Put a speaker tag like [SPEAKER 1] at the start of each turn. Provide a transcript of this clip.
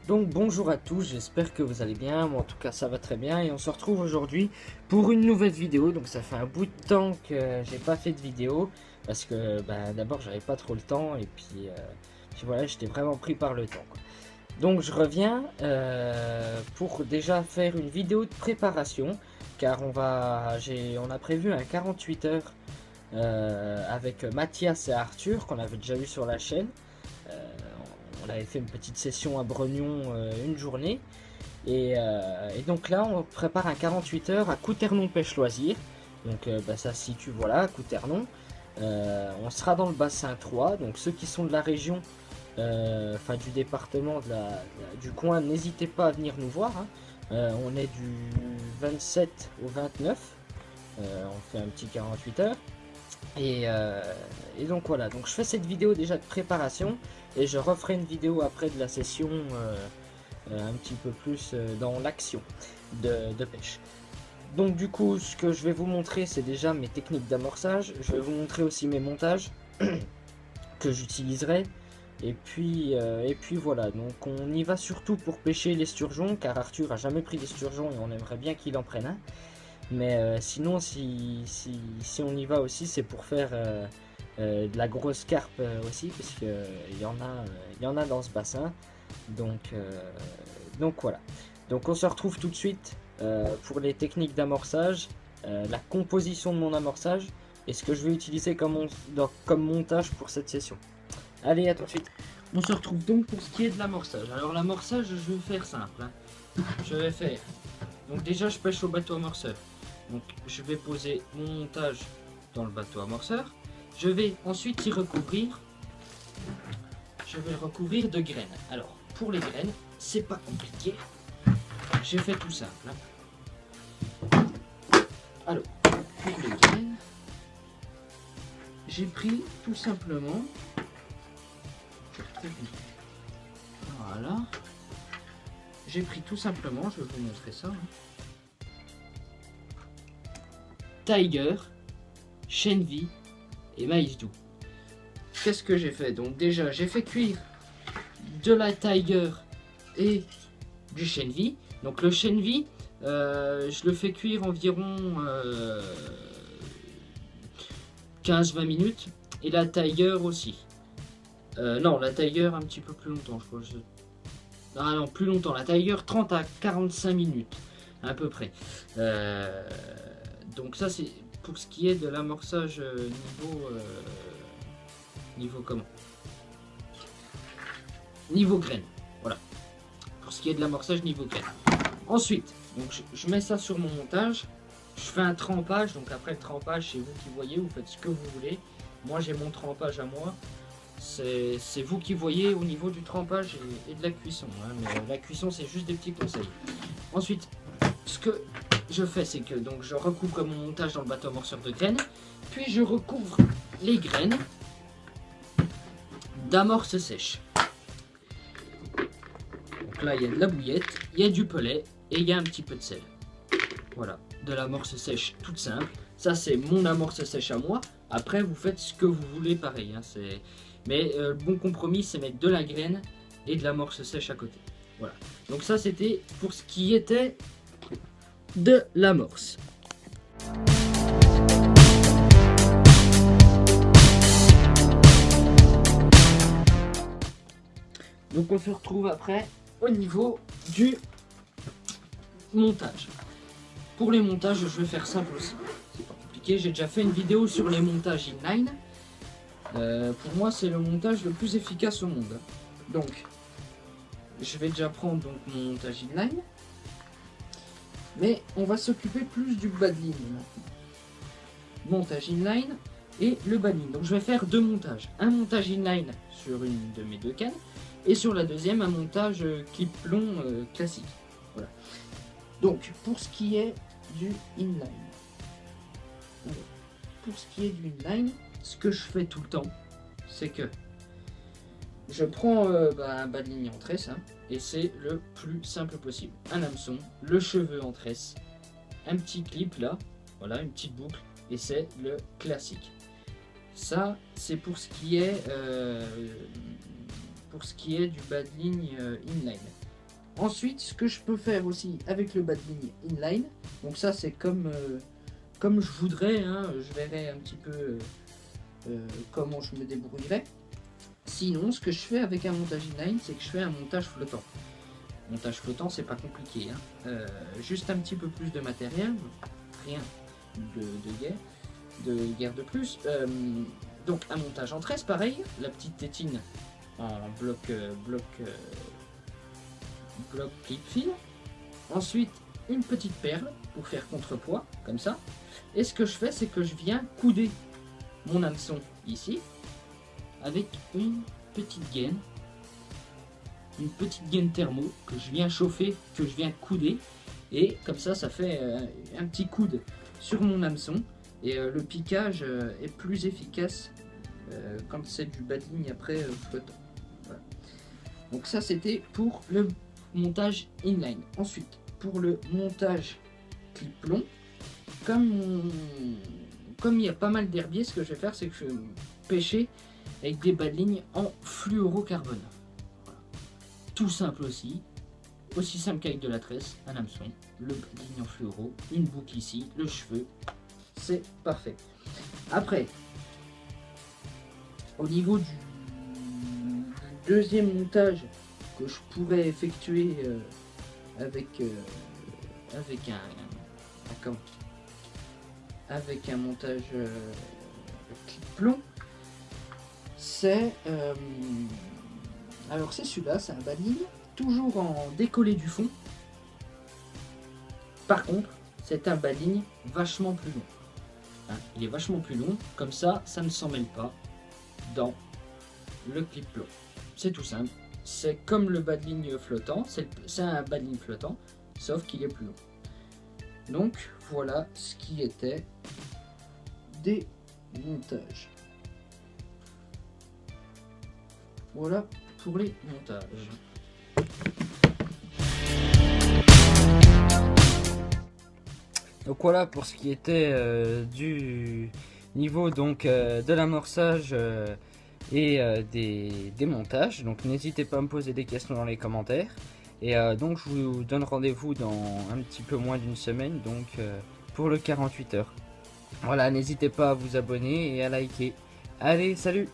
[SPEAKER 1] Donc bonjour à tous, j'espère que vous allez bien, moi en tout cas ça va très bien et on se retrouve aujourd'hui pour une nouvelle vidéo. Donc ça fait un bout de temps que j'ai pas fait de vidéo parce que d'abord j'avais pas trop le temps et puis voilà, j'étais vraiment pris par le temps, quoi. Donc je reviens pour déjà faire une vidéo de préparation car on a prévu un 48 heures avec Mathias et Arthur qu'on avait déjà eu sur la chaîne. Euh, on avait fait une petite session à Brognon une journée. Et donc là, on prépare un 48 heures à Couternon Pêche Loisirs. Donc ça se situe voilà, à Couternon. On sera dans le bassin 3. Donc ceux qui sont de la région, enfin du département, du coin, n'hésitez pas à venir nous voir, hein. On est du 27 au 29. On fait un petit 48 heures. Et donc voilà, donc je fais cette vidéo déjà de préparation et je referai une vidéo après de la session un petit peu plus dans l'action de pêche. Donc du coup, ce que je vais vous montrer, c'est déjà mes techniques d'amorçage. Je vais vous montrer aussi mes montages que j'utiliserai. Et puis voilà, donc on y va surtout pour pêcher l'esturgeon, car Arthur a jamais pris d'esturgeon et on aimerait bien qu'il en prenne un. Mais sinon, si on y va aussi, c'est pour faire de la grosse carpe aussi, parce qu'il y en a dans ce bassin. Donc voilà. Donc on se retrouve tout de suite pour les techniques d'amorçage, la composition de mon amorçage et ce que je vais utiliser comme montage pour cette session. Allez, à tout de suite. On se retrouve donc pour ce qui est de l'amorçage. Alors l'amorçage, je vais faire simple, hein. Je vais faire. Donc déjà, je pêche au bateau amorceur. Donc je vais poser mon montage dans le bateau amorceur. Je vais ensuite y recouvrir. Je vais le recouvrir de graines. Alors pour les graines, c'est pas compliqué. J'ai fait tout simple, hein. Alors pour les graines, j'ai pris tout simplement. Voilà. J'ai pris tout simplement, je vais vous montrer ça, hein. Tiger, Chenvi et maïs doux. Qu'est-ce que j'ai fait? Donc déjà, j'ai fait cuire de la Tiger et du Chenvi. Donc le Chenvi, je le fais cuire environ 15-20 minutes. Et la Tiger aussi. Non, la Tiger un petit peu plus longtemps, je crois. Ah non, plus longtemps. La Tiger, 30 à 45 minutes, à peu près. Donc ça, c'est pour ce qui est de l'amorçage niveau comment? Niveau graine. Voilà. Pour ce qui est de l'amorçage niveau graine. Ensuite, donc je mets ça sur mon montage. Je fais un trempage. Donc après le trempage, c'est vous qui voyez. Vous faites ce que vous voulez. Moi, j'ai mon trempage à moi. C'est vous qui voyez au niveau du trempage et de la cuisson, hein. Mais la cuisson, c'est juste des petits conseils. Ensuite, ce que je fais, c'est que donc je recouvre mon montage dans le bateau amorceur de graines, puis je recouvre les graines d'amorce sèche. Donc là, il y a de la bouillette, il y a du pellet et il y a un petit peu de sel. Voilà, de l'amorce sèche toute simple. Ça, c'est mon amorce sèche à moi. Après, vous faites ce que vous voulez, pareil, hein. Mais le bon compromis, c'est mettre de la graine et de l'amorce sèche à côté. Voilà. Donc ça, c'était pour ce qui était de l'amorce. Donc on se retrouve après au niveau du montage. Pour les montages, je vais faire simple aussi. C'est pas compliqué. J'ai déjà fait une vidéo sur les montages inline. Pour moi, c'est le montage le plus efficace au monde. Donc, je vais déjà prendre donc, mon montage inline. Mais on va s'occuper plus du bas de ligne maintenant. Montage inline et le bas de ligne. Donc je vais faire deux montages. Un montage inline sur une de mes deux cannes. Et sur la deuxième, un montage clip long classique. Voilà. Donc, pour ce qui est du inline. Alors, pour ce qui est du inline, ce que je fais tout le temps, c'est que je prends un bas de ligne en tresse, hein, et c'est le plus simple possible. Un hameçon, le cheveu en tresse, un petit clip là, voilà, une petite boucle, et c'est le classique. Ça, c'est pour ce qui est du bas de ligne inline. Ensuite, ce que je peux faire aussi avec le bas de ligne inline, donc ça c'est comme je voudrais, hein, je verrai un petit peu comment je me débrouillerai. Sinon, ce que je fais avec un montage inline, c'est que je fais un montage flottant. Montage flottant, c'est pas compliqué, hein. Juste un petit peu plus de matériel, rien de guerre de plus. Donc un montage en tresse, pareil, la petite tétine en bloc clip fil. Ensuite, une petite perle pour faire contrepoids, comme ça. Et ce que je fais, c'est que je viens couder mon hameçon ici avec une petite gaine thermo que je viens chauffer, que je viens couder, et comme ça fait un petit coude sur mon hameçon, et le piquage est plus efficace quand c'est du bas de ligne après flottant. Voilà. Donc ça c'était pour le montage inline. Ensuite, pour le montage clip plomb, comme il y a pas mal d'herbiers, ce que je vais faire, c'est que je vais pêcher avec des bas de ligne en fluorocarbone. Voilà. Tout simple aussi simple qu'avec de la tresse, un hameçon, le bas de ligne en fluoro, une boucle ici, le cheveu, c'est parfait. Après, au niveau du deuxième montage que je pourrais effectuer avec un montage clip plomb, c'est alors c'est celui-là, c'est un bas de ligne toujours en décollé du fond. Par contre, c'est un bas de ligne vachement plus long. Hein, il est vachement plus long, comme ça ne s'en mêle pas dans le clip plomb. C'est tout simple. C'est comme le bas de ligne flottant, c'est un bas de ligne flottant, sauf qu'il est plus long. Donc voilà ce qui était des montages. Voilà pour les montages. Donc voilà pour ce qui était du niveau donc de l'amorçage et des montages. Donc n'hésitez pas à me poser des questions dans les commentaires. Et donc je vous donne rendez-vous dans un petit peu moins d'une semaine, donc pour le 48 heures. Voilà, n'hésitez pas à vous abonner et à liker. Allez, salut!